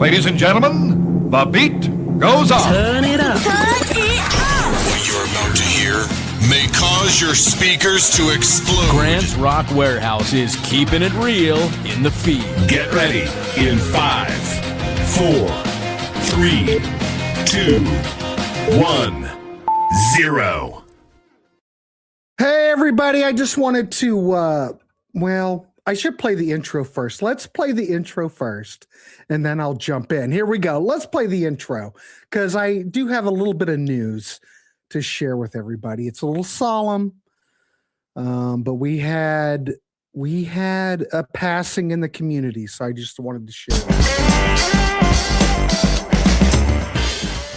Ladies and gentlemen, the beat goes on. Turn it up. What you're about to hear may cause your speakers to explode. Grant's Rock Warehouse is keeping it real in the feed. Get ready in 5, 4, 3, 2, 1, 0. Hey, everybody. I just wanted to, I should play the intro first. Let's play the intro first, and then I'll jump in. Here we go. Let's play the intro, because I do have a little bit of news to share with everybody. It's a little solemn, but we had a passing in the community, so I just wanted to share that.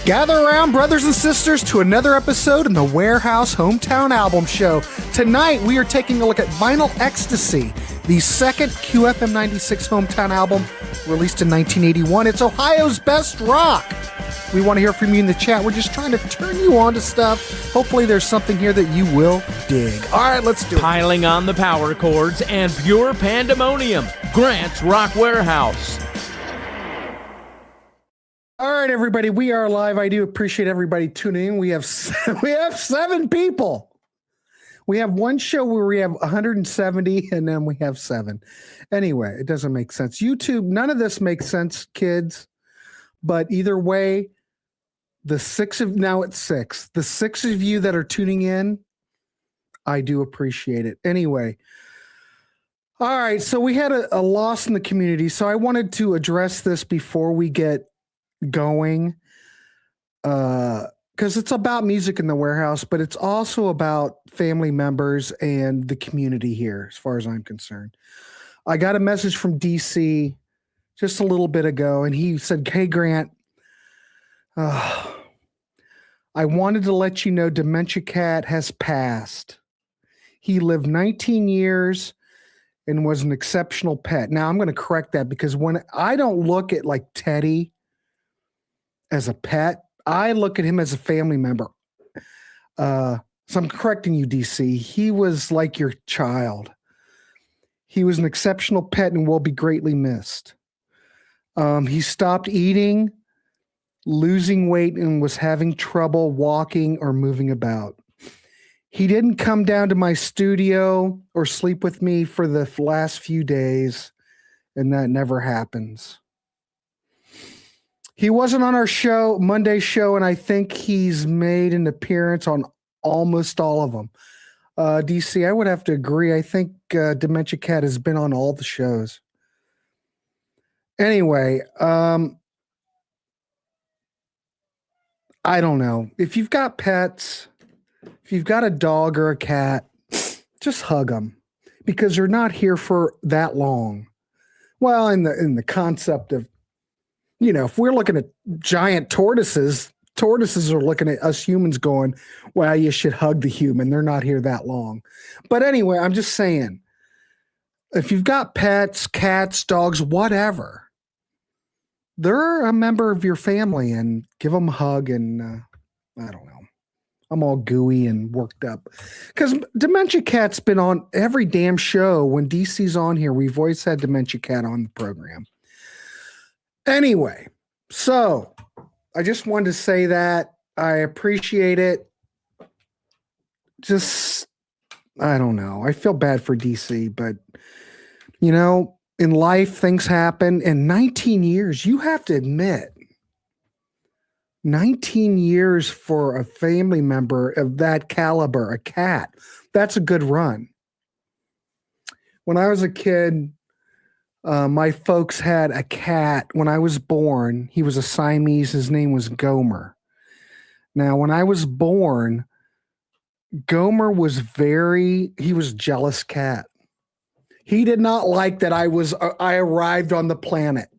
Gather around, brothers and sisters, to another episode in the Warehouse Hometown Album Show. Tonight, we are taking a look at Vinyl Ecstasy, the second Q-FM-96 hometown album released in 1981. It's Ohio's best rock. We want to hear from you in the chat. We're just trying to turn you on to stuff. Hopefully, there's something here that you will dig. All right, let's do it. Piling on the power chords and pure pandemonium. Grant's Rock Warehouse. All right, everybody, we are live. I do appreciate everybody tuning in. We have 7 people. We have one show where we have 170, and then we have 7. Anyway, it doesn't make sense. YouTube, none of this makes sense, kids. But either way, the 6 of you that are tuning in, I do appreciate it. Anyway, all right, so we had a loss in the community, so I wanted to address this before we get going, because it's about music in the warehouse, but it's also about family members and the community here, as far as I'm concerned. I got a message from DC just a little bit ago, and he said, "Hey, Grant, I wanted to let you know Dementia Cat has passed. He lived 19 years and was an exceptional pet." Now, I'm going to correct that, because when I don't look at like Teddy as a pet, I look at him as a family member. So I'm correcting you, DC. He was like your child. He was an exceptional pet and will be greatly missed. He stopped eating, losing weight, and was having trouble walking or moving about. He didn't come down to my studio or sleep with me for the last few days, and that never happens. He wasn't on our show, Monday show, and I think he's made an appearance on almost all of them. DC, I would have to agree. I think Dementia Cat has been on all the shows. Anyway, I don't know. If you've got pets, if you've got a dog or a cat, just hug them, because they're not here for that long. Well, in the concept of, if we're looking at giant tortoises are looking at us humans going, well, you should hug the human. They're not here that long. But anyway, I'm just saying, if you've got pets, cats, dogs, whatever, they're a member of your family, and give them a hug. And I don't know. I'm all gooey and worked up, because Dementia Cat's been on every damn show. When DC's on here, we've always had Dementia Cat on the program. Anyway, so I just wanted to say that I appreciate it. Just, I don't know. I feel bad for DC, but in life, things happen. And 19 years, you have to admit, 19 years for a family member of that caliber, a cat, that's a good run. When I was a kid, my folks had a cat. When I was born, he was a Siamese. His name was Gomer. Now, when I was born, Gomer was he was a jealous cat. He did not like that I arrived on the planet.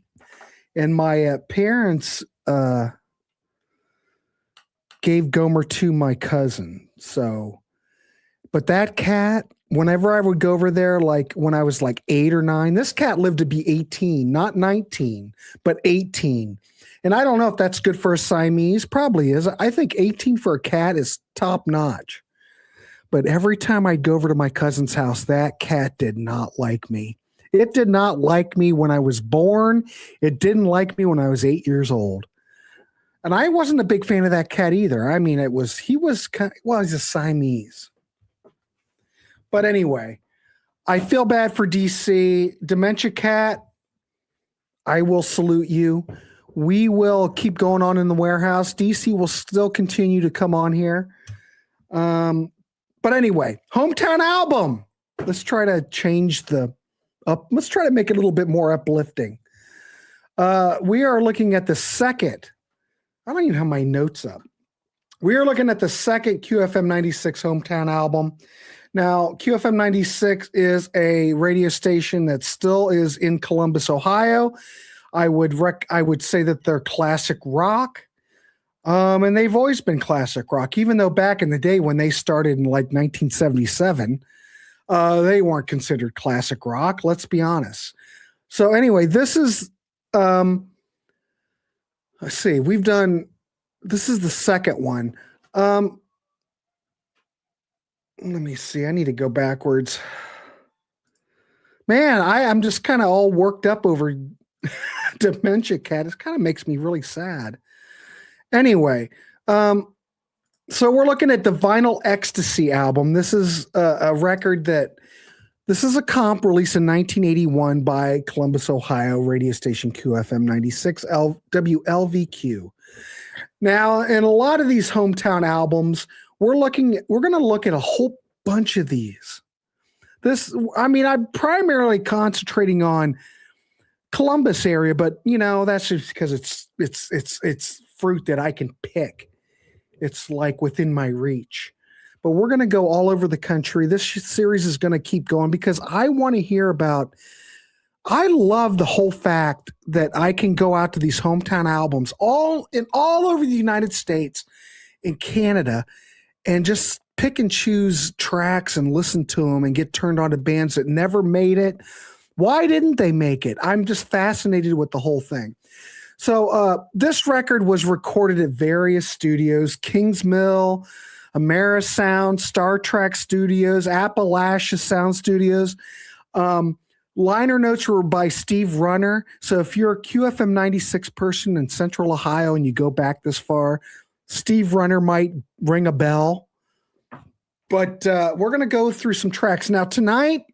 And my parents gave Gomer to my cousin. But that cat, whenever I would go over there, like when I was like 8 or 9, this cat lived to be 18, not 19, but 18. And I don't know if that's good for a Siamese. Probably is. I think 18 for a cat is top notch. But every time I'd go over to my cousin's house, that cat did not like me. It did not like me when I was born. It didn't like me when I was 8 years old. And I wasn't a big fan of that cat either. I mean, he's a Siamese. But anyway, I feel bad for DC. Dementia Cat, I will salute you. We will keep going on in the warehouse. DC will still continue to come on here. But anyway, hometown album. Let's try to change let's try to make it a little bit more uplifting. We are looking at the second. I don't even have my notes up. We are looking at the second Q-FM-96 hometown album. Now, Q-FM-96 is a radio station that still is in Columbus, Ohio. I would say that they're classic rock. And they've always been classic rock, even though back in the day when they started in like 1977, they weren't considered classic rock. Let's be honest. So anyway, this is, let's see, this is the second one. Let me see. I need to go backwards. Man, I'm just kind of all worked up over Dementia Cat. It kind of makes me really sad. Anyway, so we're looking at the Vinyl Ecstasy album. This is a record this is a comp released in 1981 by Columbus, Ohio radio station Q-FM-96 WLVQ. Now, in a lot of these hometown albums, we're going to look at a whole bunch of these. I'm primarily concentrating on Columbus area, but that's just because it's fruit that I can pick. It's like within my reach. But we're going to go all over the country. This series is going to keep going because I want to hear about. I love the whole fact that I can go out to these hometown albums all over the United States and Canada and just pick and choose tracks and listen to them and get turned on to bands that never made it. Why didn't they make it? I'm just fascinated with the whole thing. So this record was recorded at various studios: Kingsmill, Amera Sound, Star Trek Studios, Appalachia Sound Studios. Liner notes were by Steve Runner. So if you're a Q-FM-96 person in Central Ohio and you go back this far, Steve Runner might ring a bell. But we're going to go through some tracks. Now tonight,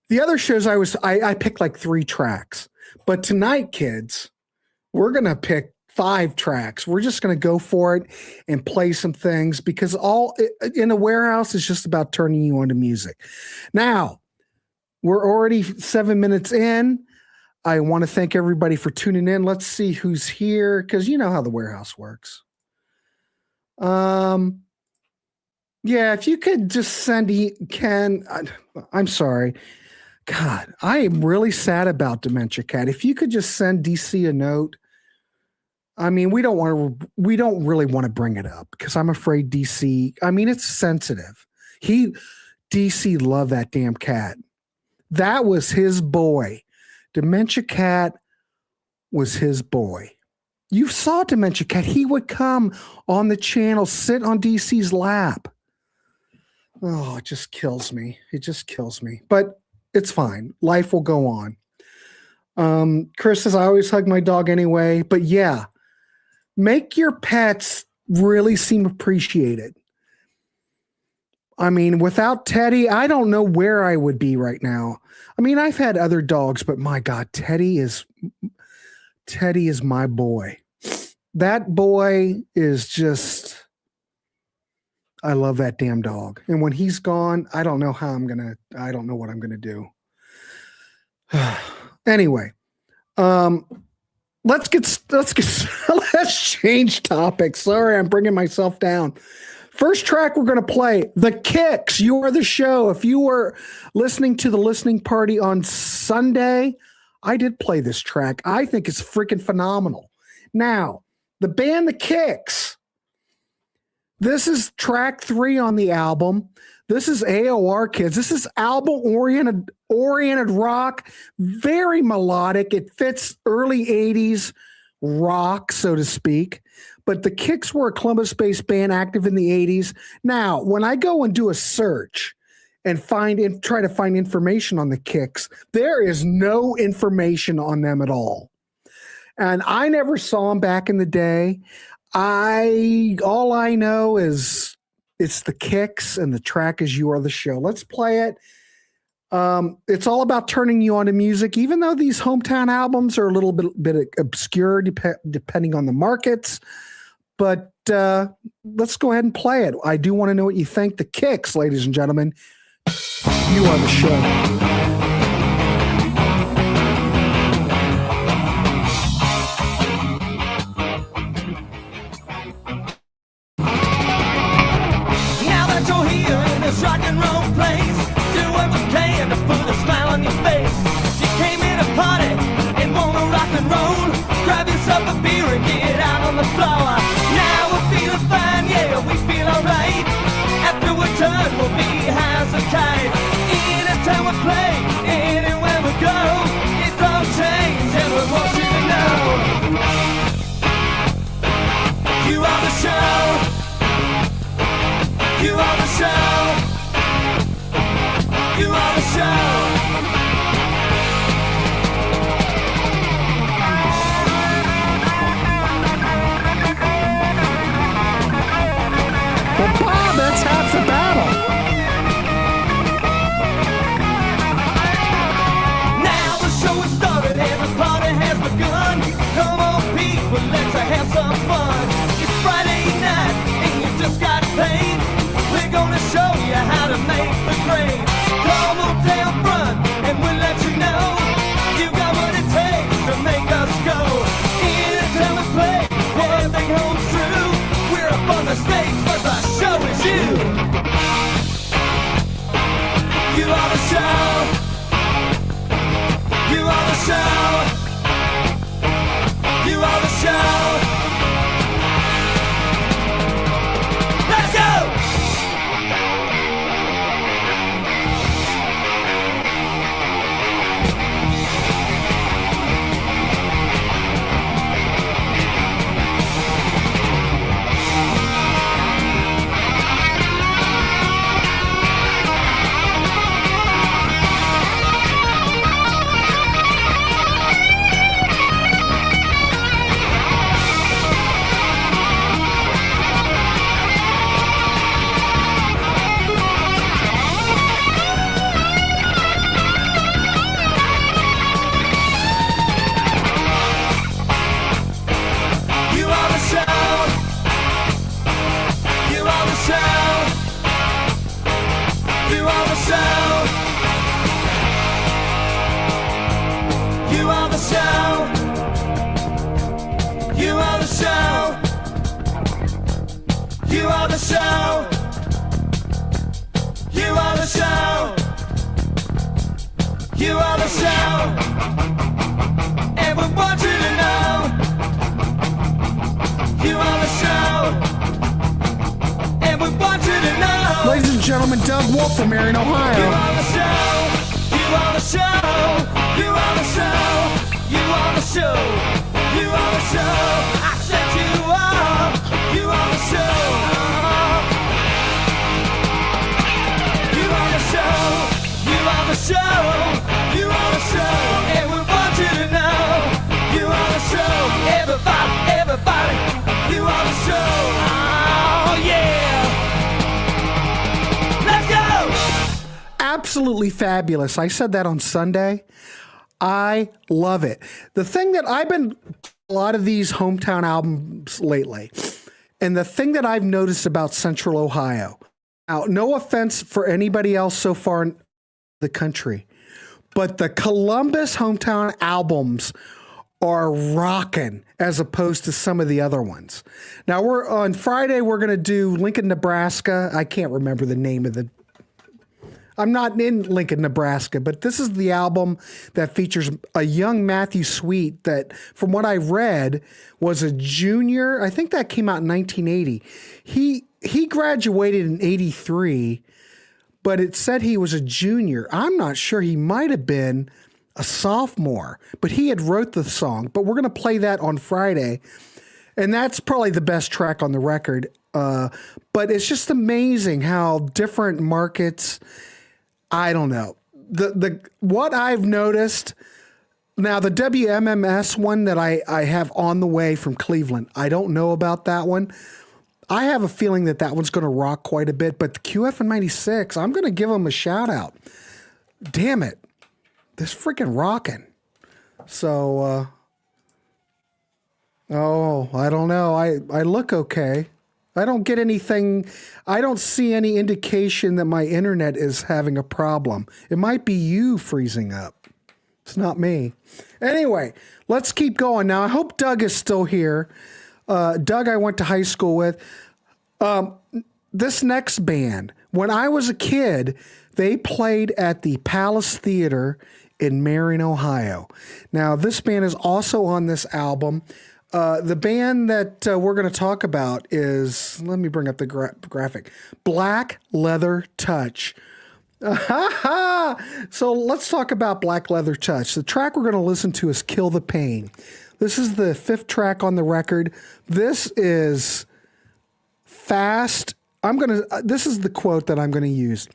the other shows I picked like 3 tracks. But tonight, kids, we're going to pick 5 tracks. We're just going to go for it and play some things because all in a warehouse is just about turning you on to music. Now, we're already 7 minutes in. I want to thank everybody for tuning in. Let's see who's here because you know how the warehouse works. Yeah, if you could just send Ken, I'm sorry. God, I am really sad about Dementia Cat. If you could just send DC a note. I mean, we don't really want to bring it up because I'm afraid DC, it's sensitive. DC loved that damn cat. That was his boy. Dementia Cat was his boy. You saw Dementia Cat. He would come on the channel, sit on DC's lap. Oh, it just kills me. It just kills me. But it's fine. Life will go on. Chris says, I always hug my dog anyway. But yeah, make your pets really seem appreciated. Without Teddy, I don't know where I would be right now. I've had other dogs, but my God, Teddy is my boy. That boy is just, I love that damn dog. And when he's gone, I don't know what I'm going to do. Anyway, let's change topics. Sorry, I'm bringing myself down. First track we're going to play, The Kicks, You Are the Show. If you were listening to the listening party on Sunday, I did play this track. I think it's freaking phenomenal. Now, the band The Kicks, this is track 3 on the album. This is AOR, kids. This is album-oriented rock, very melodic. It fits early 80s rock, so to speak. But the Kicks were a Columbus-based band active in the 80s. Now, when I go and do a search and try to find information on the kicks. There is no information on them at all. And I never saw them back in the day. All I know is it's the kicks and the track is You Are the Show. Let's play it. It's all about turning you on to music, even though these hometown albums are a little bit obscure depending on the markets. But let's go ahead and play it. I do want to know what you think. The Kicks, ladies and gentlemen. You Are the Show. Rock and roll place, do what we can to put a smile on your face. You came in a party and wanna rock and roll. Grab yourself a beer and get out on the floor. Now we're feeling fine, yeah, we feel alright. After we're done, we'll be high as a kite. Anytime we play, anywhere we go, it's all changed and we want you to know. You are the show. You are the show. You are the show. Well, Bob, that's half the battle. Now the show is started and the party has begun. Come on, people, let's have some fun. It's Friday night and you just got paid. We're gonna show you how to make the grade. Come on down front and we'll let you know. You got what it takes to make us go. Anytime we play, everything holds true. We're up on the stage, but the show is you. You are the show. You are the show. You are the show. Let's go! Ladies and gentlemen, Doug Wolf from Marion, Ohio. You are the show. You are the show. You are the show. You are the show. You are the show. I said you are. You are the show. You are the show. You are the show. You are the show. And we want you to know. You are the show. Everybody, everybody. You are the show. Oh yeah. Absolutely fabulous. I said that on Sunday. I love it. The thing that I've been a lot of these hometown albums lately, and the thing that I've noticed about Central Ohio, now, no offense for anybody else so far in the country, but the Columbus hometown albums are rocking as opposed to some of the other ones. Now we're on Friday, we're going to do Lincoln, Nebraska. I can't remember the name of I'm not in Lincoln, Nebraska, but this is the album that features a young Matthew Sweet that, from what I read, was a junior. I think that came out in 1980. He graduated in 83, but it said he was a junior. I'm not sure. He might have been a sophomore, but he had wrote the song. But we're going to play that on Friday, and that's probably the best track on the record. But it's just amazing how different markets I don't know. The what I've noticed now, the WMMS one that I have on the way from Cleveland, I don't know about that one. I have a feeling that one's going to rock quite a bit, but the QFM-96, I'm going to give them a shout out. Damn it. This freaking rocking. So, I don't know. I look okay. I don't get anything. I don't see any indication that my internet is having a problem. It might be you freezing up. It's not me. Anyway, let's keep going. Now, I hope Doug is still here. Doug, I went to high school with. This next band, when I was a kid, they played at the Palace Theater in Marion, Ohio. Now, this band is also on this album. The band that we're going to talk about is, let me bring up the graphic, Black Leather Touch. So let's talk about Black Leather Touch. The track we're going to listen to is Kill the Pain. This is the 5th track on the record. This is fast. This is the quote that I'm going to use.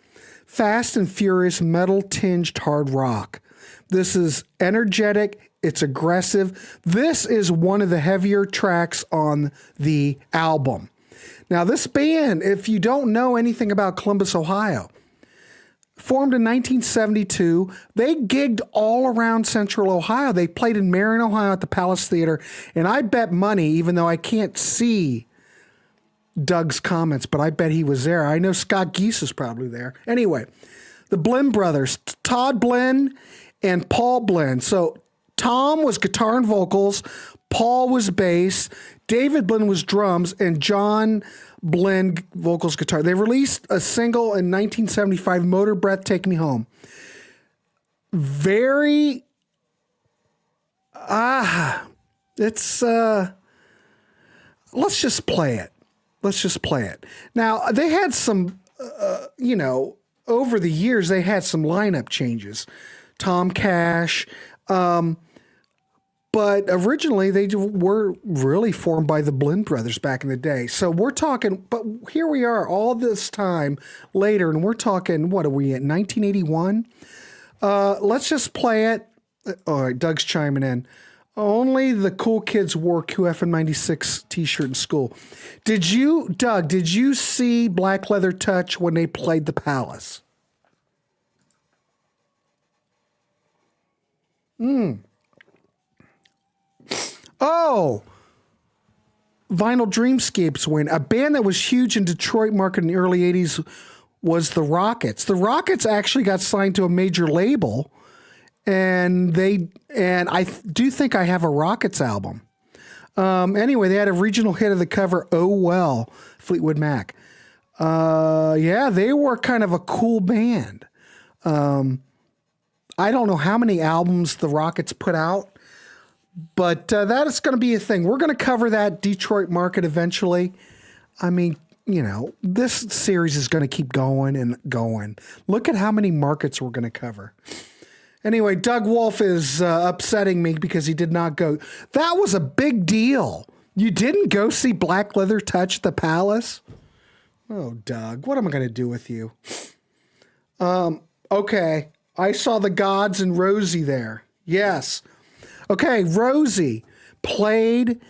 Fast and furious metal tinged hard rock. This is energetic. It's aggressive. This is one of the heavier tracks on the album. Now, this band, if you don't know anything about Columbus, Ohio, formed in 1972. They gigged all around Central Ohio. They played in Marion, Ohio at the Palace Theater. And I bet money, even though I can't see Doug's comments, but I bet he was there. I know Scott Geese is probably there. Anyway, the Blinn brothers, Todd Blinn and Paul Blinn. So Tom was guitar and vocals, Paul was bass, David Blinn was drums, and John Blinn vocals, guitar. They released a single in 1975, Motor Breath, Take Me Home. Very, let's just play it. Let's just play it. Now, they had some, over the years, they had some lineup changes. Tom Cash, but originally they were really formed by the Blinn brothers back in the day. So we're talking, but here we are all this time later, and we're talking, what are we at, 1981? Let's just play it. All right, Doug's chiming in. Only the cool kids wore QFM-96 t-shirt in school. Doug, did you see Black Leather Touch when they played the Palace? Oh, Vinyl Dreamscapes win. A band that was huge in Detroit market in the early 80s was the Rockets. The Rockets actually got signed to a major label, and I do think I have a Rockets album. Anyway, they had a regional hit of the cover, Oh Well, Fleetwood Mac. Yeah, they were kind of a cool band. I don't know how many albums the Rockets put out, but that is going to be a thing. We're going to cover that Detroit market eventually. I mean, this series is going to keep going and going. Look at how many markets we're going to cover. Anyway, Doug Wolf is upsetting me because he did not go. That was a big deal. You didn't go see Black Leather Touch at the Palace? Oh, Doug, what am I going to do with you? Okay. I saw the Gods and Rosie there. Yes. Okay, Rosie played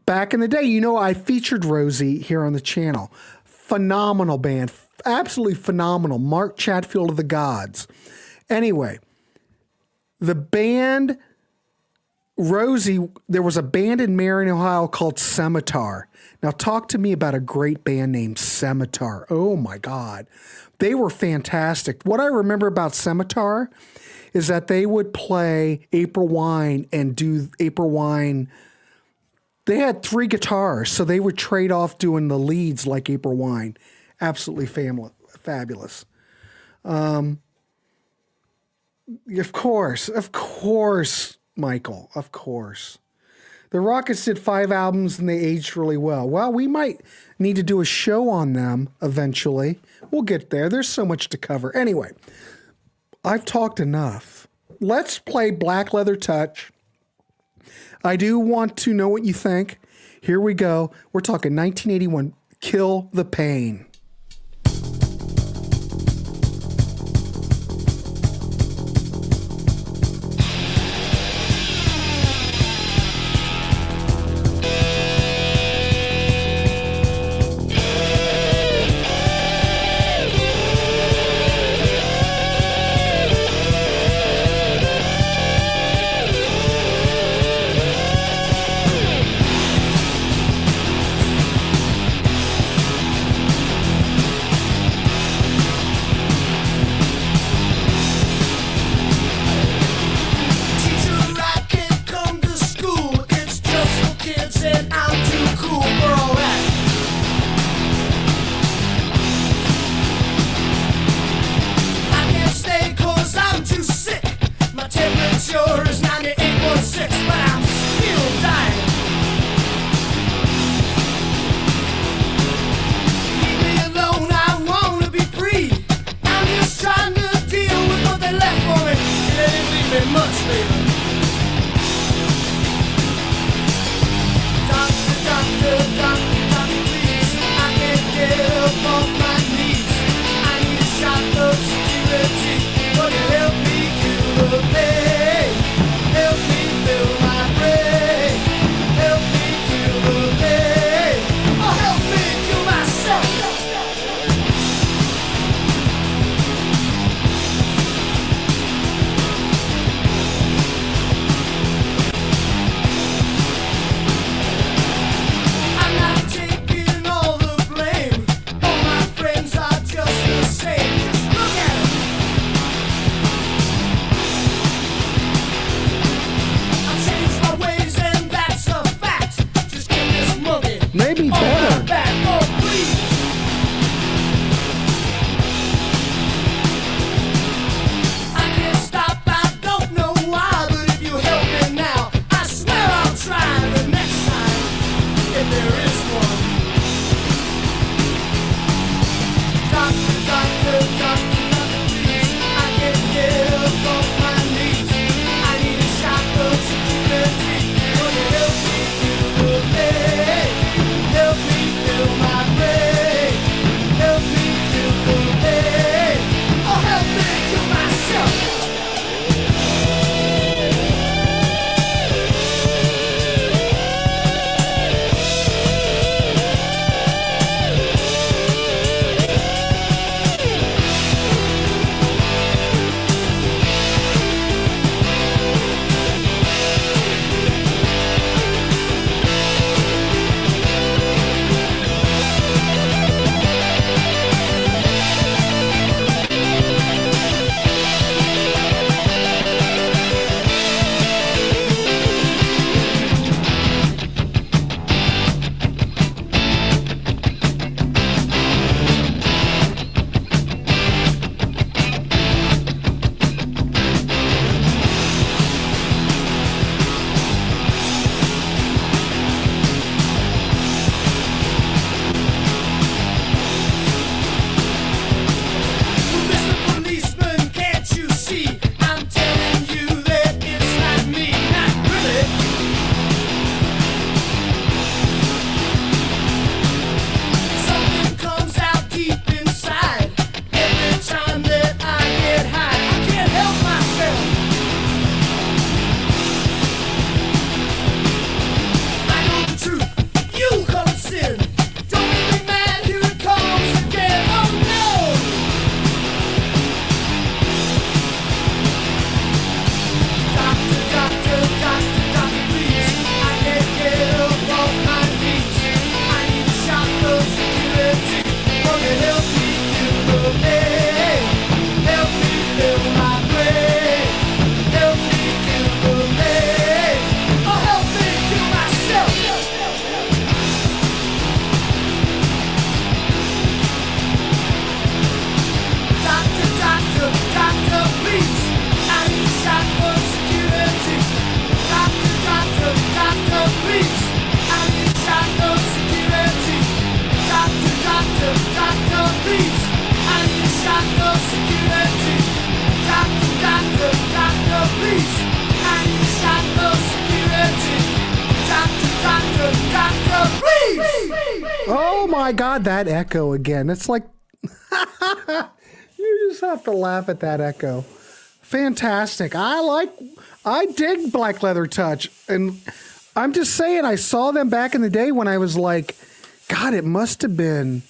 back in the day. I featured Rosie here on the channel. Phenomenal band. Absolutely phenomenal. Mark Chatfield of the Gods. Anyway, the band Rosie, there was a band in Marion, Ohio called Scimitar. Now talk to me about a great band named Scimitar. Oh my God. They were fantastic. What I remember about Scimitar is that they would play April Wine and do April Wine. They had 3 guitars, so they would trade off doing the leads like April Wine. Absolutely fabulous. Of course, Michael, of course. The Rockets did 5 albums and they aged really well. Well, we might need to do a show on them eventually. We'll get there. There's so much to cover. Anyway, I've talked enough. Let's play Black Leather Touch. I do want to know what you think. Here we go. We're talking 1981, Kill the Pain. my God, that echo again. It's like, you just have to laugh at that echo. Fantastic. I dig Black Leather Touch. And I'm just saying, I saw them back in the day when I was like, God, it must have been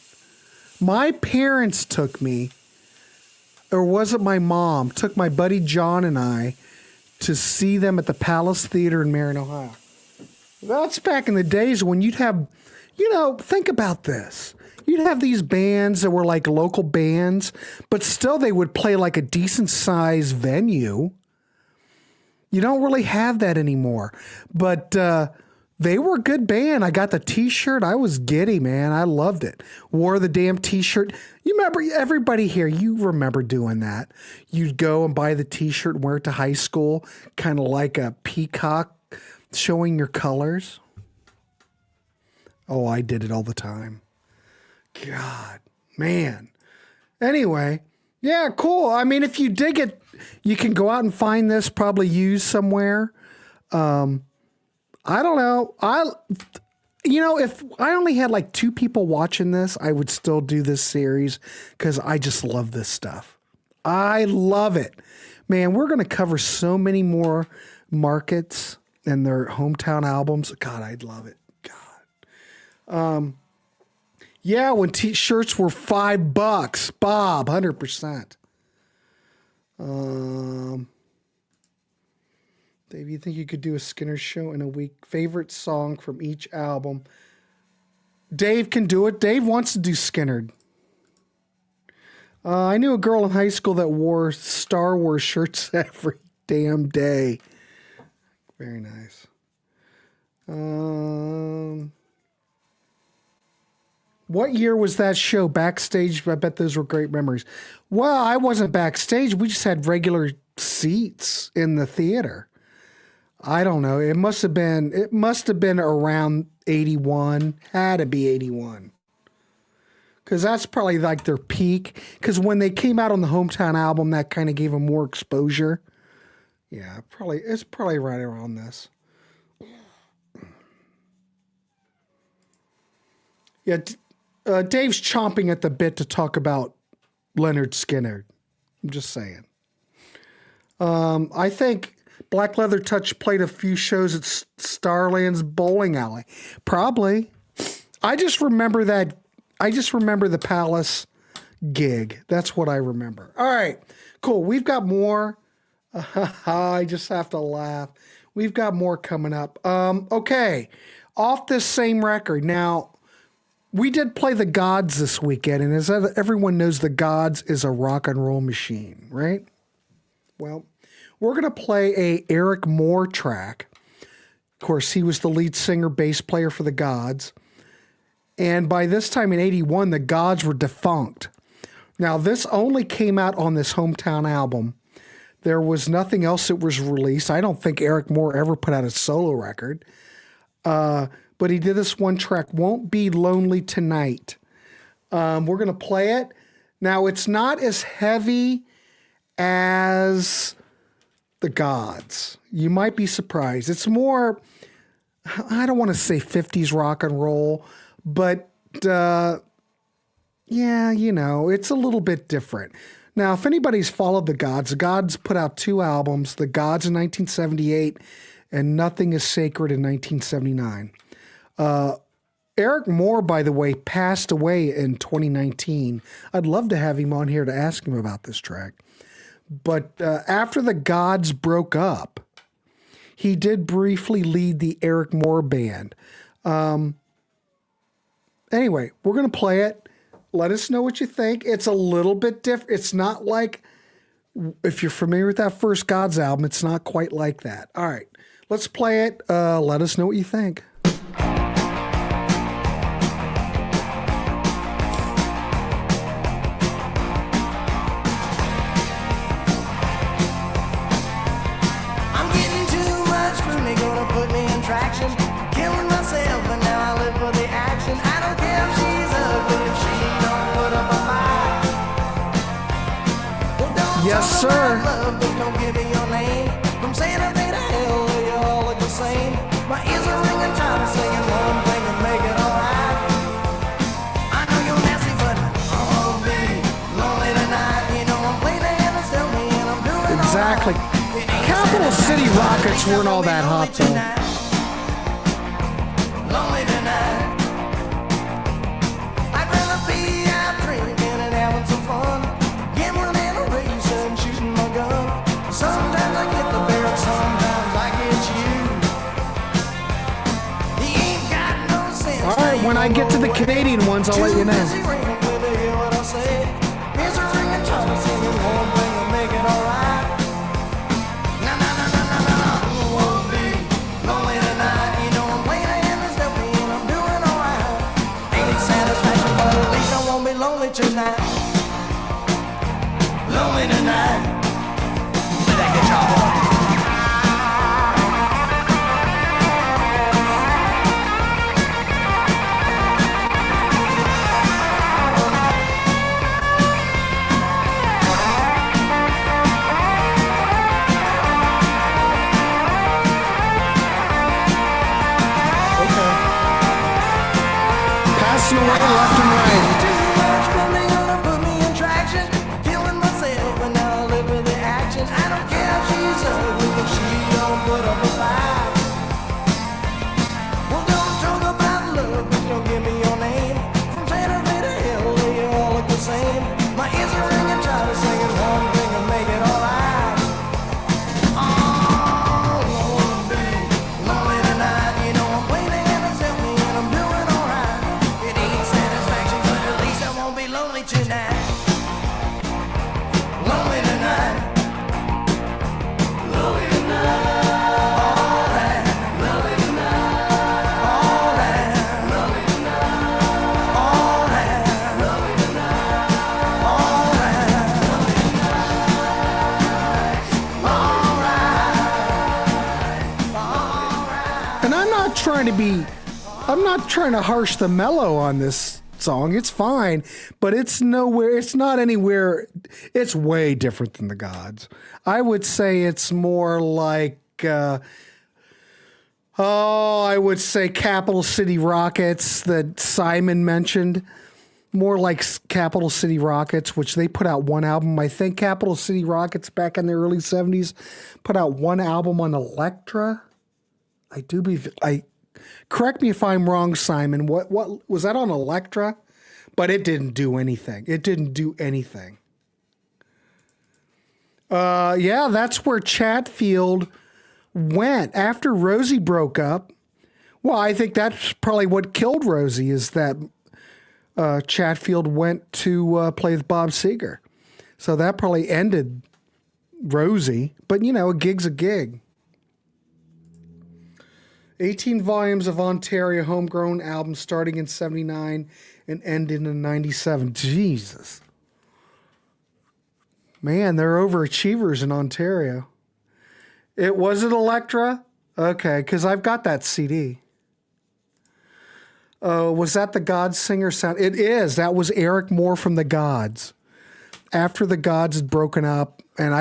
my parents took me, or was it my mom, took my buddy John and I to see them at the Palace Theater in Marion, Ohio. That's back in the days when you'd have, think about this. You'd have these bands that were like local bands, but still they would play like a decent sized venue. You don't really have that anymore, but they were a good band. I got the t-shirt. I was giddy, man. I loved it. Wore the damn t-shirt. You remember, everybody here, you remember doing that. You'd go and buy the t-shirt and wear it to high school, kind of like a peacock showing your colors. Oh, I did it all the time. God, man. Anyway, yeah, cool. I mean, if you dig it, you can go out and find this probably used somewhere. I don't know. If I only had like 2 people watching this, I would still do this series because I just love this stuff. I love it. Man, we're going to cover so many more markets and their hometown albums. God, I'd love it. God. Yeah, when t-shirts were $5, Bob, 100%. Dave, you think you could do a Skinner show in a week? Favorite song from each album? Dave can do it. Dave wants to do Skinner. I knew a girl in high school that wore Star Wars shirts every damn day. Very nice. What year was that show? Backstage? I bet those were great memories. Well, I wasn't backstage. We just had regular seats in the theater. I don't know. It must have been around 81. Had to be 81. Because that's probably like their peak. Because when they came out on the hometown album, that kind of gave them more exposure. Yeah, it's probably right around this. Yeah, Dave's chomping at the bit to talk about Leonard Skinner. I'm just saying. I think Black Leather Touch played a few shows at Starland's Bowling Alley. Probably. I just remember the Palace gig. That's what I remember. All right, cool. We've got more. I just have to laugh. We've got more coming up. Okay, off this same record. Now, we did play The Gods this weekend, and as everyone knows, The Gods is a rock and roll machine, right? Well, we're going to play a Eric Moore track. Of course, he was the lead singer, bass player for The Gods. And by this time in 81, The Gods were defunct. Now, this only came out on this hometown album. There was nothing else that was released. I don't think Eric Moore ever put out a solo record. But he did this one track, Won't Be Lonely Tonight. We're going to play it. Now, it's not as heavy as The Gods. You might be surprised. It's more, I don't want to say 50s rock and roll, but yeah, it's a little bit different. Now, if anybody's followed The Gods put out 2 albums, The Gods in 1978 and Nothing Is Sacred in 1979. Eric Moore, by the way, passed away in 2019. I'd love to have him on here to ask him about this track. But after The Gods broke up, he did briefly lead the Eric Moore band. Anyway, we're going to play it. Let us know what you think. It's a little bit different. It's not like, if you're familiar with that first Gods album, it's not quite like that. All right, let's play it. Let us know what you think. Yes, sir. Don't give me your name. From saying a thing to hell, you all look the same. My ears are ringing, trying to sing one thing and make it alright. exactly. Capital City Rockets weren't all that hot, though. Lonely tonight. I'd rather be out drinking and having some fun, gambling and a race and shooting my gun. Sometimes I get the bear, sometimes I get you. He ain't got no sense. All right, when I get to the Canadian ones, I'll let you know. Tonight, lonely tonight. Play that guitar, boy. Okay. Passing away left and right. I'm not trying to harsh the mellow on this song. It's fine, but it's not anywhere. It's way different than the Gods. I would say it's more like, I would say Capital City Rockets that Simon mentioned. More like Capital City Rockets, which they put out one album. I think Capital City Rockets back in the early 70s put out one album on Elektra. Correct me if I'm wrong, Simon. What was that on Elektra? But it didn't do anything. Yeah, that's where Chatfield went after Rosie broke up. Well, I think that's probably what killed Rosie, is that Chatfield went to play with Bob Seger. So that probably ended Rosie. But, a gig's a gig. 18 volumes of Ontario homegrown albums starting in 79 and ending in 97. Jesus. Man, they're overachievers in Ontario. Was it Elektra? Okay, because I've got that CD. Was that the Gods singer sound? It is. That was Eric Moore from the Gods. After the Gods had broken up, and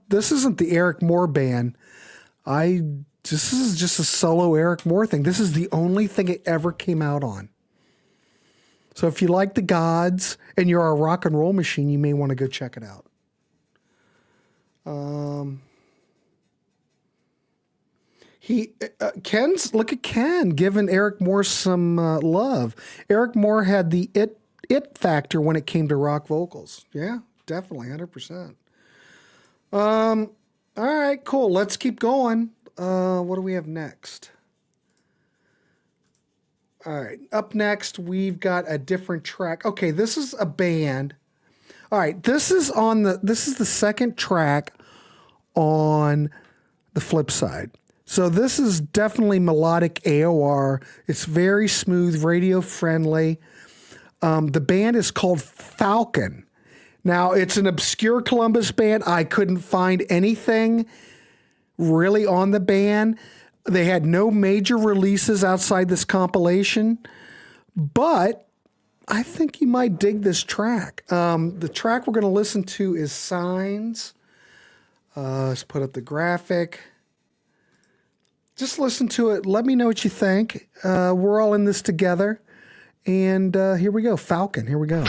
this isn't the Eric Moore band. This is just a solo Eric Moore thing. This is the only thing it ever came out on. So if you like the Gods and you're a rock and roll machine, you may want to go check it out. Look at Ken giving Eric Moore some love. Eric Moore had the it factor when it came to rock vocals. Yeah, definitely, 100%. All right, cool. Let's keep going. What do we have next? All right, up next, we've got a different track. Okay, this is a band. All right, this is the second track on the flip side. So this is definitely melodic AOR. It's very smooth, radio friendly. The band is called Falcon. Now, it's an obscure Columbus band. I couldn't find anything really on the band. They had no major releases outside this compilation, but I think you might dig this track. The track we're going to listen to is Signs. Let's put up the graphic. Just listen to it. Let me know what you think. We're all in this together. And here we go. Falcon. Here we go.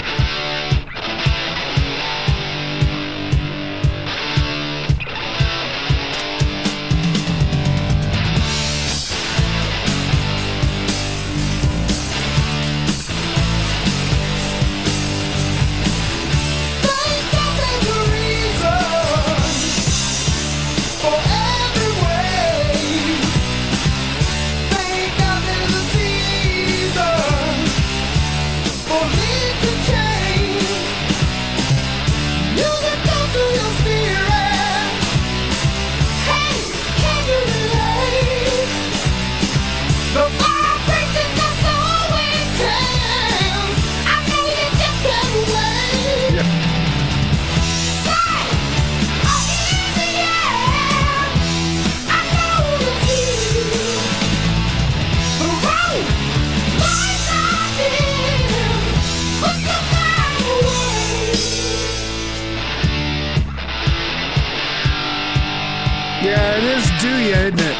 to you, isn't it?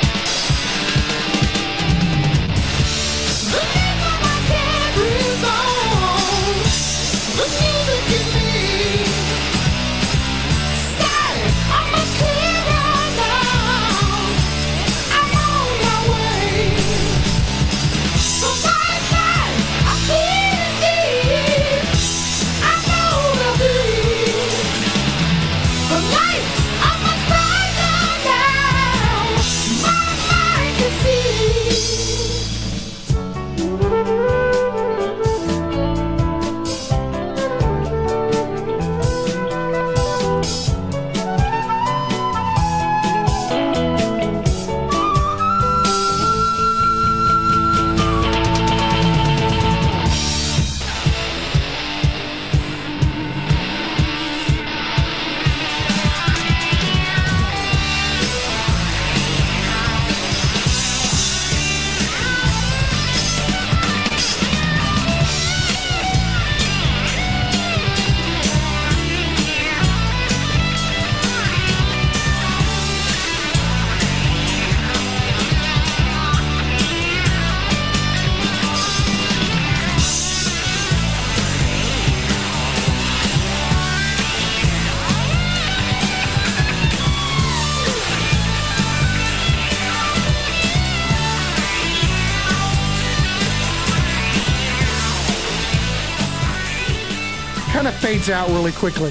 Fades out really quickly.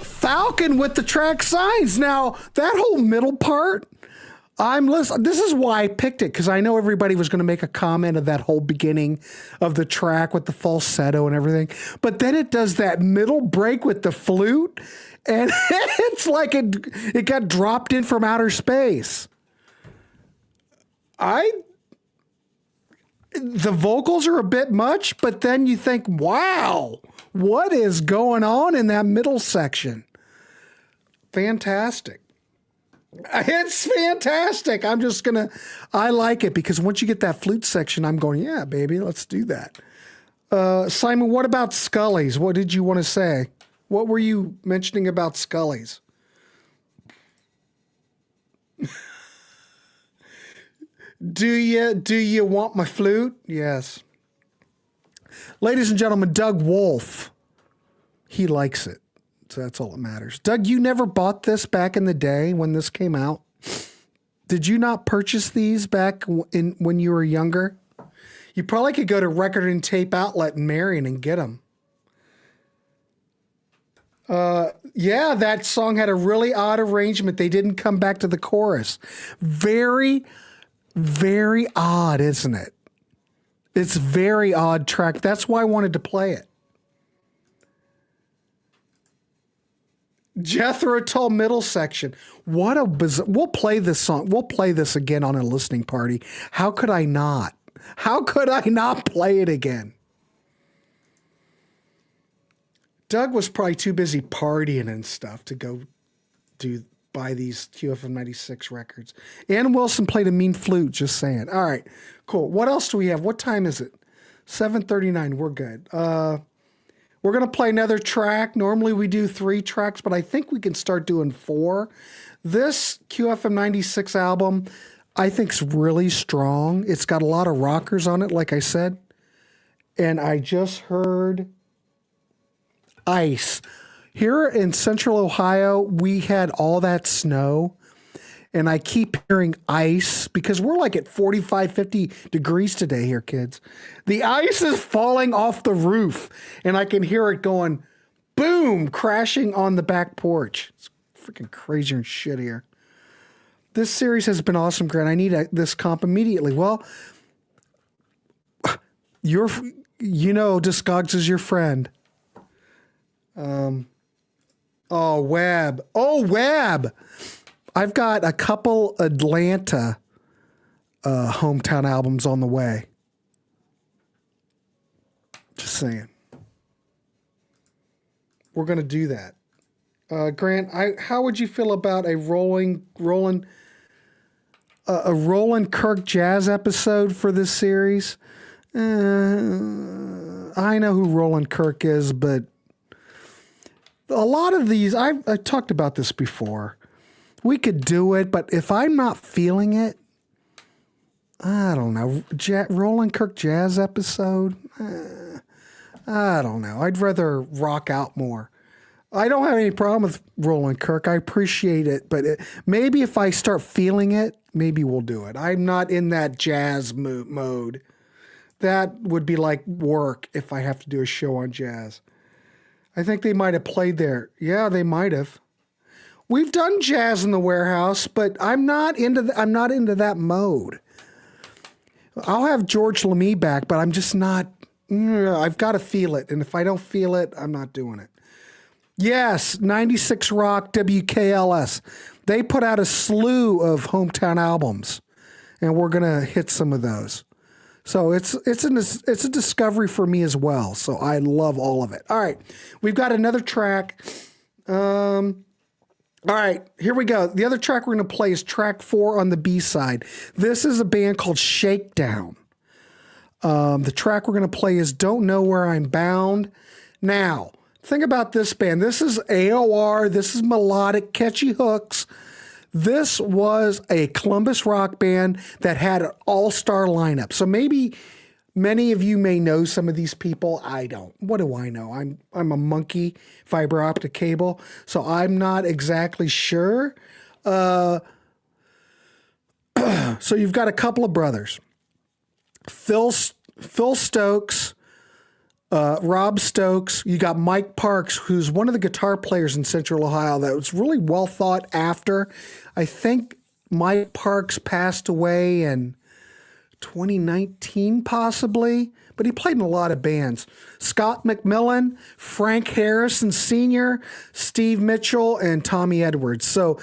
Falcon with the track signs. Now, that whole middle part, this is why I picked it, because I know everybody was going to make a comment of that whole beginning of the track with the falsetto and everything. But then it does that middle break with the flute, and it's like it got dropped in from outer space. The vocals are a bit much, but then you think, wow, what is going on in that middle section? Fantastic. It's fantastic. I like it because once you get that flute section, I'm going, yeah, baby, let's do that. Simon, what about Scully's? What did you want to say? What were you mentioning about Scully's? Do you want my flute? Yes. Ladies and gentlemen, Doug Wolf. He likes it. So that's all that matters. Doug, you never bought this back in the day when this came out? Did you not purchase these back when you were younger? You probably could go to Record and Tape Outlet in Marion and get them. Yeah, that song had a really odd arrangement. They didn't come back to the chorus. Very, very odd, isn't it? It's a very odd track. That's why I wanted to play it. Jethro Tull middle section. What a bizarre. We'll play this song. We'll play this again on a listening party. How could I not? How could I not play it again? Doug was probably too busy partying and stuff to go buy these Q-FM-96 records. Ann Wilson played a mean flute, just saying. All right, cool. What else do we have? What time is it? 7:39. We're good. We're going to play another track. Normally we do 3 tracks, but I think we can start doing 4. This Q-FM-96 album, I think, is really strong. It's got a lot of rockers on it, like I said. And I just heard Ice. Here in Central Ohio, we had all that snow, and I keep hearing ice because we're like at 45, 50 degrees today here, kids. The ice is falling off the roof, and I can hear it going boom, crashing on the back porch. It's freaking crazy and shit here. This series has been awesome, Grant. I need this comp immediately. Well, Discogs is your friend. Web. I've got a couple Atlanta hometown albums on the way. Just saying. We're going to do that. Grant, how would you feel about a Roland Kirk jazz episode for this series? I know who Roland Kirk is, but a lot of these, I talked about this before. We could do it, but if I'm not feeling it, I don't know. Roland Kirk jazz episode? I don't know. I'd rather rock out more. I don't have any problem with Roland Kirk. I appreciate it, but maybe if I start feeling it, maybe we'll do it. I'm not in that jazz mode. That would be like work if I have to do a show on jazz. I think they might have played there. Yeah, they might have. We've done jazz in the Warehouse, but I'm not into that mode. I'll have George LeMay back, but I'm just not. I've got to feel it, and if I don't feel it, I'm not doing it. Yes, 96 Rock, WKLS. They put out a slew of hometown albums, and we're gonna hit some of those. So it's a discovery for me as well. So I love all of it. All right, we've got another track. All right, here we go. The other track we're going to play is track 4 on the B side. This is a band called Shakedown. The track we're going to play is Don't Know Where I'm Bound. Now, think about this band. This is AOR. This is melodic, catchy hooks. This was a Columbus rock band that had an all-star lineup. So maybe many of you may know some of these people. I don't. What do I know? I'm a monkey fiber optic cable, so I'm not exactly sure. So you've got a couple of brothers, Phil Stokes, Rob Stokes. You got Mike Parks, who's one of the guitar players in Central Ohio that was really well thought after. I think Mike Parks passed away in 2019 possibly, but he played in a lot of bands. Scott McMillan, Frank Harrison Sr., Steve Mitchell, and Tommy Edwards. So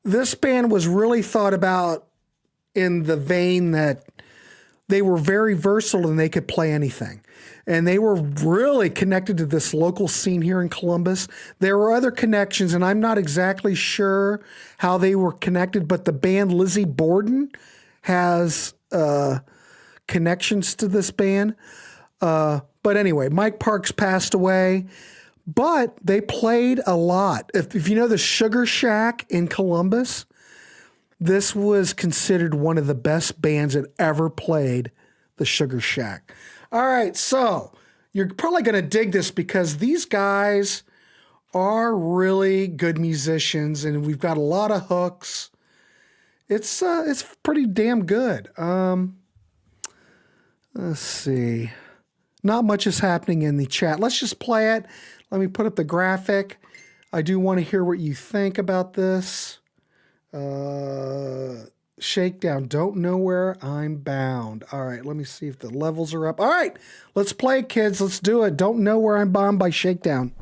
this band was really thought about in the vein that they were very versatile and they could play anything. And they were really connected to this local scene here in Columbus. There were other connections, and I'm not exactly sure how they were connected, but the band Lizzie Borden has connections to this band. But anyway, Mike Parks passed away, but they played a lot. If you know the Sugar Shack in Columbus, this was considered one of the best bands that ever played the Sugar Shack. All right, so you're probably going to dig this because these guys are really good musicians, and we've got a lot of hooks. It's pretty damn good. Let's see. Not much is happening in the chat. Let's just play it. Let me put up the graphic. I do want to hear what you think about this. Shakedown. Don't Know Where I'm Bound. All right, let me see if the levels are up. All right, let's play, kids. Let's do it. Don't Know Where I'm Bound by Shakedown.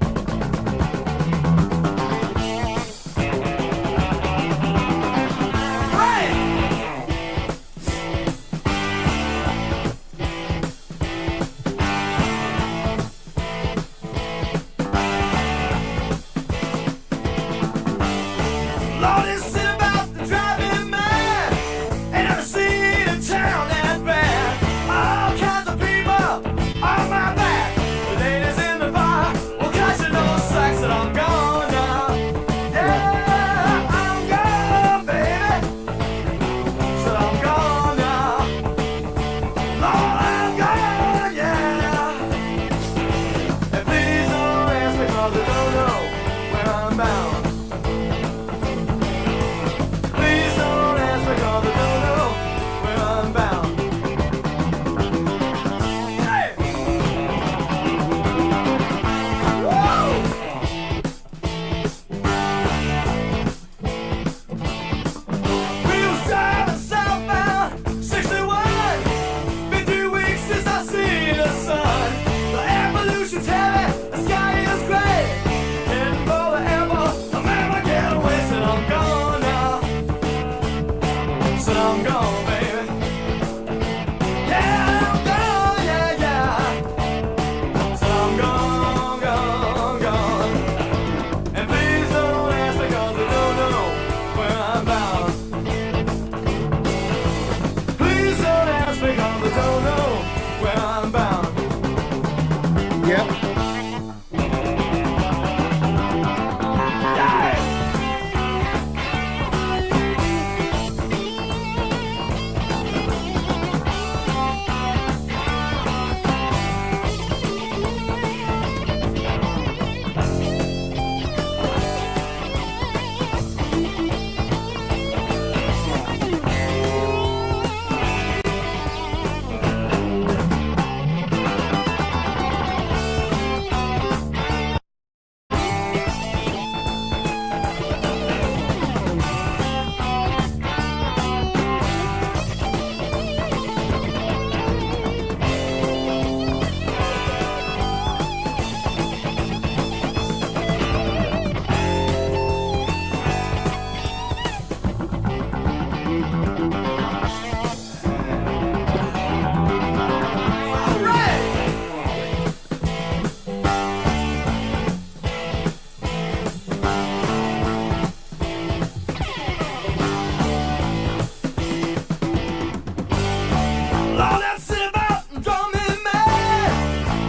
all that sit about and drum me mad.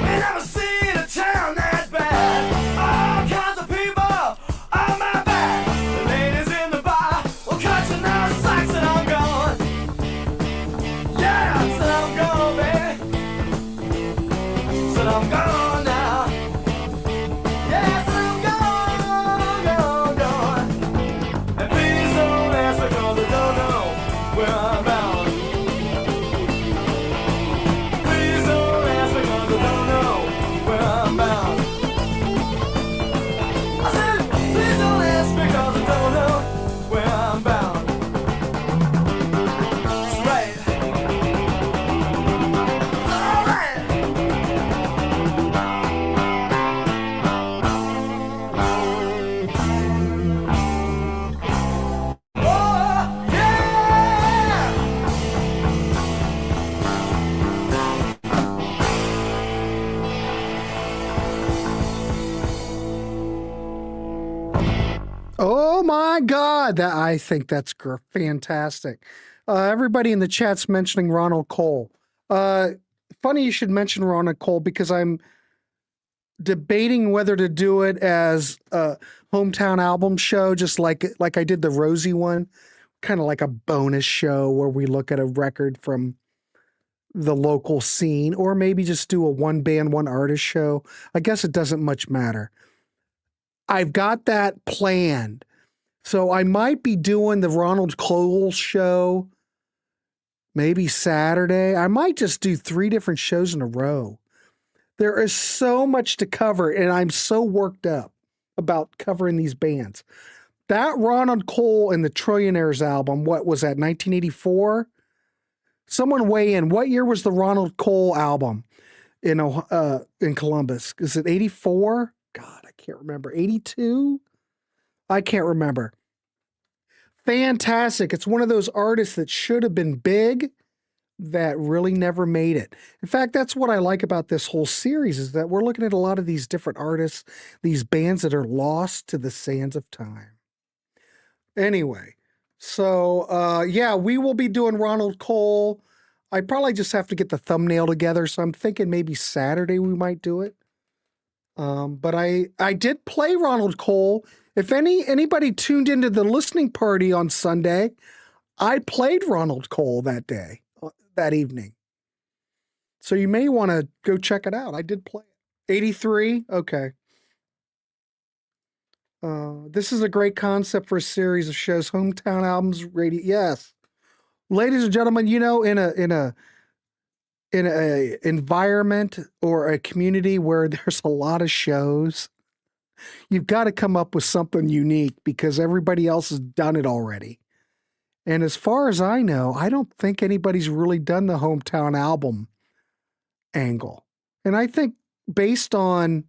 We never seen a town that bad. All kinds of people on my back. The ladies in the bar will cut you now. It's like said I'm gone. Yeah, said I'm gone, baby. Said I'm gone now. Yeah, said I'm gone, gone, gone. And please don't ask me 'cause I don't know where I'm bound. Please don't ask me 'cause I don't know where I'm bound. I said, please don't ask me 'cause I don't know where I'm bound. That's right. All right. Oh, yeah. Oh my God, that I think that's fantastic. Everybody in the chat's mentioning Ronald Cole. Funny you should mention Ronald Cole because I'm debating whether to do it as a hometown album show, just like I did the Rosie one, kind of like a bonus show where we look at a record from the local scene, or maybe just do a one band, one artist show. I guess it doesn't much matter. I've got that planned. So I might be doing the Ronald Cole show maybe Saturday. I might just do 3 different shows in a row. There is so much to cover, and I'm so worked up about covering these bands. That Ronald Cole and the Trillionaires album, what was that, 1984? Someone weigh in. What year was the Ronald Cole album in Columbus? Is it 84? God, I can't remember. 82? I can't remember. Fantastic. It's one of those artists that should have been big that really never made it. In fact, that's what I like about this whole series is that we're looking at a lot of these different artists, these bands that are lost to the sands of time. Anyway, so yeah, we will be doing Ronald Cole. I probably just have to get the thumbnail together, so I'm thinking maybe Saturday we might do it. But I did play Ronald Cole. If anybody tuned into the listening party on Sunday, I played Ronald Cole that day, that evening. So you may want to go check it out. I did play it. 83? Okay. This is a great concept for a series of shows. Hometown albums, radio. Yes. Ladies and gentlemen, you know, in a environment or a community where there's a lot of shows, you've got to come up with something unique because everybody else has done it already. And as far as I know, I don't think anybody's really done the hometown album angle. And I think based on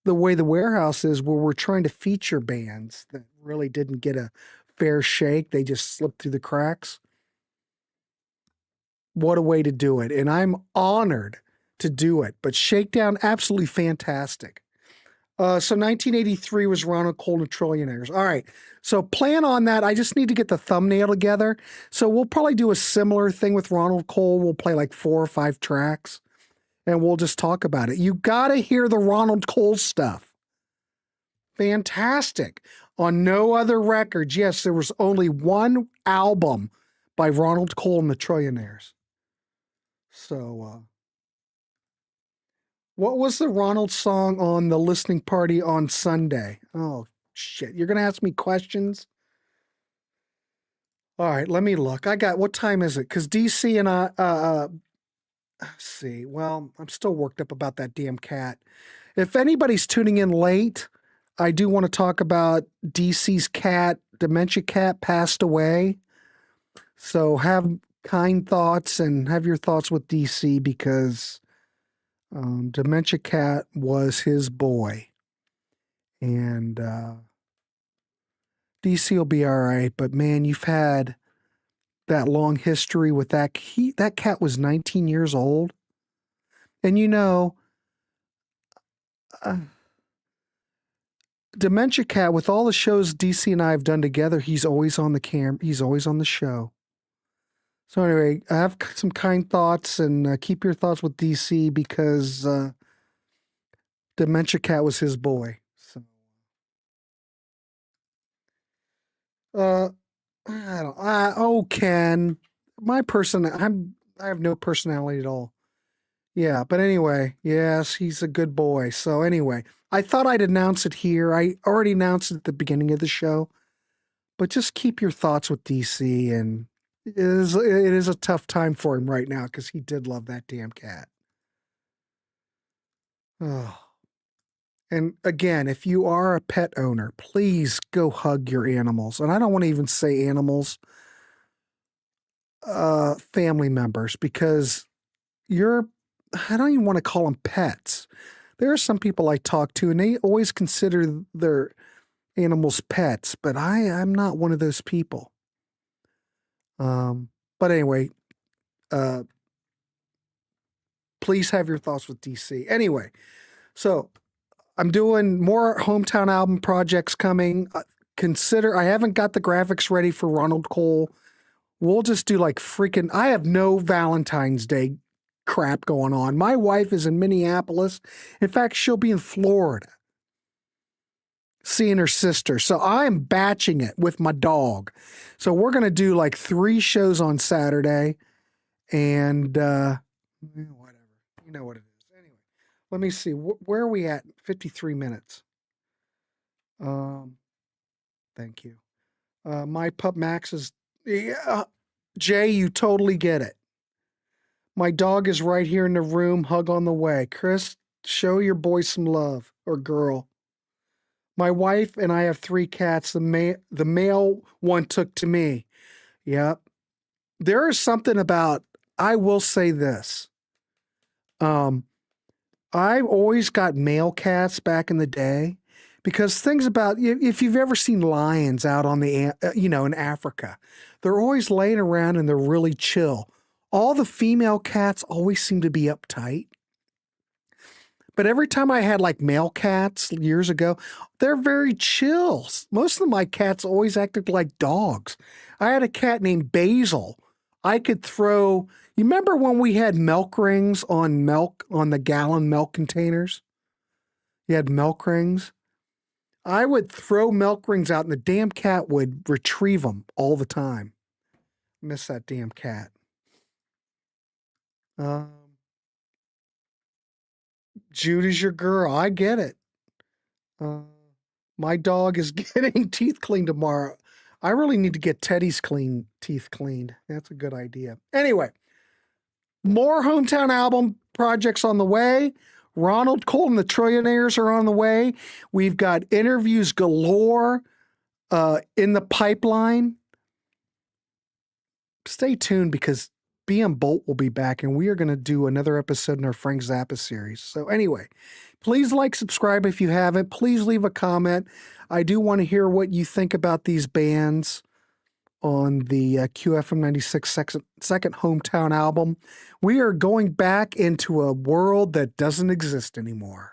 the way the Warehouse is, where we're trying to feature bands that really didn't get a fair shake, they just slipped through the cracks. What a way to do it. And I'm honored to do it. But Shakedown, absolutely fantastic. So 1983 was Ronald Cole and Trillionaires. All right. So plan on that. I just need to get the thumbnail together. So we'll probably do a similar thing with Ronald Cole. We'll play like 4 or 5 tracks and we'll just talk about it. You got to hear the Ronald Cole stuff. Fantastic. On no other records. Yes, there was only one album by Ronald Cole and the Trillionaires. So, what was the Ronald song on the listening party on Sunday? Oh, shit. You're going to ask me questions? All right, let me look. What time is it? Because DC and I, let's see. Well, I'm still worked up about that damn cat. If anybody's tuning in late, I do want to talk about DC's cat, Dementia Cat, passed away. So have kind thoughts and have your thoughts with DC because Dementia Cat was his boy. And DC will be all right. But man, you've had that long history with that. That cat was 19 years old. And you know, Dementia Cat, with all the shows DC and I have done together, he's always on the camera. He's always on the show. So anyway, I have some kind thoughts, and keep your thoughts with DC because Dementia Cat was his boy. So, I don't. Ken, I have no personality at all. Yeah, but anyway, yes, he's a good boy. So anyway, I thought I'd announce it here. I already announced it at the beginning of the show, but just keep your thoughts with DC. And it is a tough time for him right now because he did love that damn cat. Oh. And again, if you are a pet owner, please go hug your animals. And I don't want to even say animals, family members, because I don't even want to call them pets. There are some people I talk to and they always consider their animals pets, but I'm not one of those people. But anyway, please have your thoughts with DC. Anyway, so I'm doing more hometown album projects coming. I haven't got the graphics ready for Ronald Cole. We'll just do like I have no Valentine's Day crap going on. My wife is in Minneapolis. In fact, she'll be in Florida seeing her sister. So I'm batching it with my dog. So we're going to do like 3 shows on Saturday and whatever. You know what it is. Anyway, let me see. Where are we at? 53 minutes. Thank you. My pup Max is Jay, you totally get it. My dog is right here in the room. Hug on the way. Chris, show your boy some love, or girl. My wife and I have 3 cats. The male one took to me. Yep. There is something about, I will say this. I always got male cats back in the day because things about, if you've ever seen lions out on in Africa, they're always laying around and they're really chill. All the female cats always seem to be uptight. But every time I had like male cats years ago, they're very chill. Most of my cats always acted like dogs. I had a cat named Basil. I could throw, you remember when we had milk rings on the gallon milk containers? You had milk rings? I would throw milk rings out and the damn cat would retrieve them all the time. Miss that damn cat. Jude is your girl. I get it. My dog is getting teeth cleaned tomorrow. I really need to get Teddy's teeth cleaned. That's a good idea. Anyway, more hometown album projects on the way. Ronald Cole and the Trillionaires are on the way. We've got interviews galore in the pipeline. Stay tuned because BM Bolt will be back and we are going to do another episode in our Frank Zappa series. So anyway, please subscribe if you haven't. Please leave a comment. I do want to hear what you think about these bands on the Q-FM-96 second hometown album. We are going back into a world that doesn't exist anymore,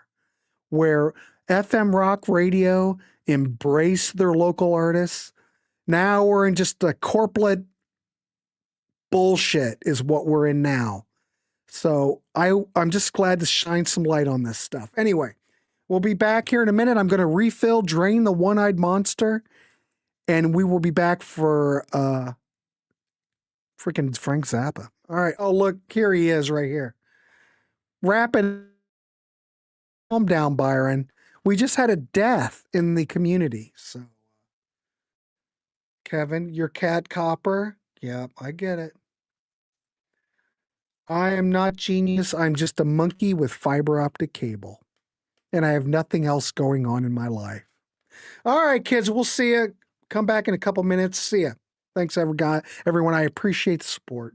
where FM rock radio embraced their local artists. Now we're in just a corporate bullshit is what we're in now. So I'm just glad to shine some light on this stuff. Anyway, we'll be back here in a minute. I'm going to drain the one-eyed monster, and we will be back for freaking Frank Zappa. All right. Oh, look, here he is right here. Rapping. Calm down, Byron. We just had a death in the community. So, Kevin, your cat Copper. Yep, I get it. I am not genius. I'm just a monkey with fiber optic cable. And I have nothing else going on in my life. All right, kids, we'll see you. Come back in a couple minutes. See ya. Thanks, everyone. I appreciate the support.